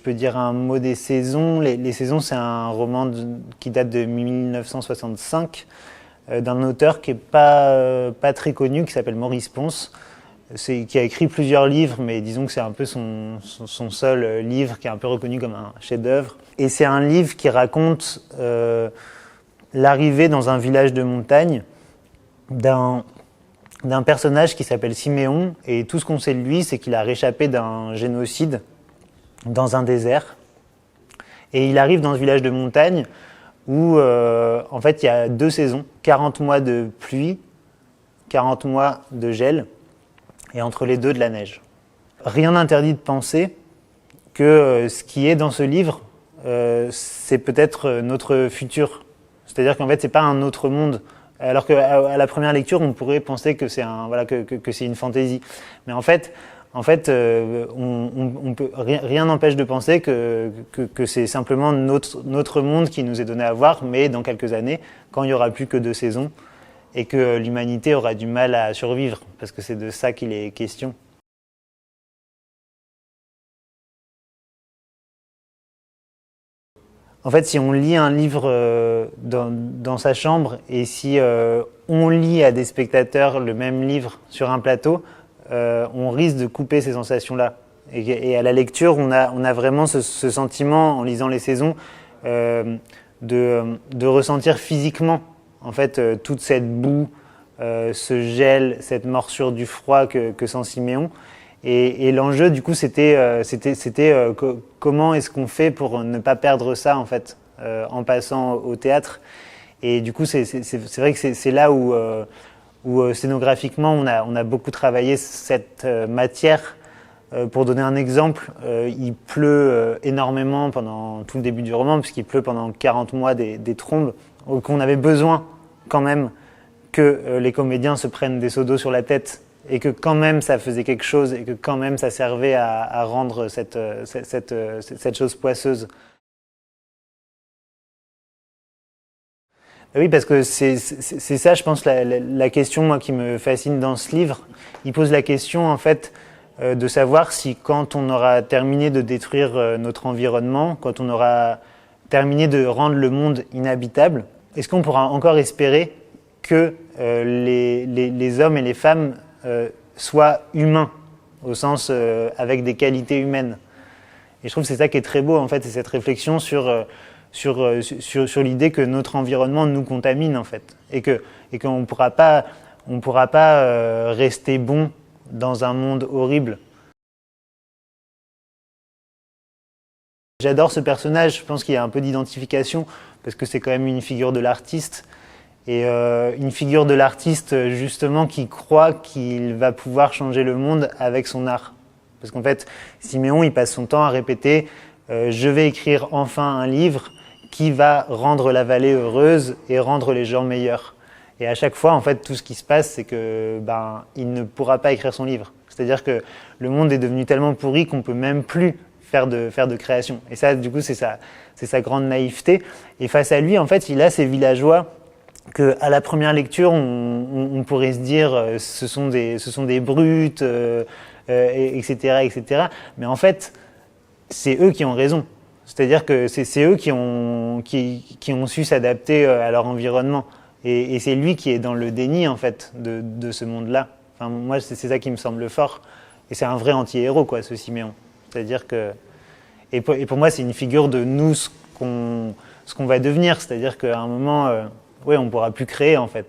peux dire un mot des saisons. Les saisons, c'est un roman qui date de 1965 d'un auteur qui est pas très connu, qui s'appelle Maurice Ponce, qui a écrit plusieurs livres, mais disons que c'est un peu son seul livre qui est un peu reconnu comme un chef-d'œuvre. Et c'est un livre qui raconte l'arrivée dans un village de montagne d'un personnage qui s'appelle Siméon, et tout ce qu'on sait de lui, c'est qu'il a réchappé d'un génocide dans un désert. Et il arrive dans ce village de montagne où, en fait, il y a 2 saisons, 40 mois de pluie, 40 mois de gel, et entre les deux, de la neige. Rien n'interdit de penser que ce qui est dans ce livre, c'est peut-être notre futur. C'est-à-dire qu'en fait, c'est pas un autre monde. Alors qu'à la première lecture, on pourrait penser que c'est que c'est une fantaisie. Mais en fait, rien n'empêche de penser que c'est simplement notre monde qui nous est donné à voir, mais dans quelques années, quand il n'y aura plus que 2 saisons, et que l'humanité aura du mal à survivre, parce que c'est de ça qu'il est question. En fait, si on lit un livre dans sa chambre, et si on lit à des spectateurs le même livre sur un plateau, on risque de couper ces sensations-là. Et à la lecture, on a vraiment ce sentiment, en lisant les saisons, de ressentir physiquement, en fait, toute cette boue, ce gel, cette morsure du froid que sent Siméon. Et l'enjeu, du coup, c'était comment est-ce qu'on fait pour ne pas perdre ça, en fait, en passant au théâtre. Et du coup, c'est vrai que c'est là où scénographiquement, on a beaucoup travaillé cette matière. Pour donner un exemple, il pleut énormément pendant tout le début du roman, puisqu'il pleut pendant 40 mois des trombes, qu'on avait besoin quand même que les comédiens se prennent des seaux d'eau sur la tête, et que quand même ça faisait quelque chose, et que quand même ça servait à rendre cette chose poisseuse. Oui, parce que c'est ça, je pense, la question, moi, qui me fascine dans ce livre. Il pose la question, en fait, de savoir si, quand on aura terminé de détruire notre environnement, quand on aura terminé de rendre le monde inhabitable, est-ce qu'on pourra encore espérer que les hommes et les femmes soient humains, au sens avec des qualités humaines. Et je trouve que c'est ça qui est très beau, en fait, c'est cette réflexion sur l'idée que notre environnement nous contamine, en fait, et qu'on ne pourra pas rester bon dans un monde horrible. J'adore ce personnage, je pense qu'il y a un peu d'identification, parce que c'est quand même une figure de l'artiste. Et une figure de l'artiste, justement, qui croit qu'il va pouvoir changer le monde avec son art. Parce qu'en fait, Siméon, il passe son temps à répéter « Je vais écrire enfin un livre qui va rendre la vallée heureuse et rendre les gens meilleurs. » Et à chaque fois, en fait, tout ce qui se passe, c'est que il ne pourra pas écrire son livre. C'est-à-dire que le monde est devenu tellement pourri qu'on ne peut même plus faire de création. Et ça, du coup, c'est sa grande naïveté. Et face à lui, en fait, il a ces villageois qu'à la première lecture, on pourrait se dire ce sont des brutes, etc., etc. Mais en fait, c'est eux qui ont raison. C'est-à-dire que c'est eux qui ont su s'adapter à leur environnement. Et c'est lui qui est dans le déni, en fait, de ce monde-là. Enfin, moi, c'est ça qui me semble fort. Et c'est un vrai anti-héros, quoi, ce Siméon. C'est-à-dire que... Et pour moi, c'est une figure de nous, ce qu'on va devenir. C'est-à-dire qu'à un moment... oui, on ne pourra plus créer, en fait.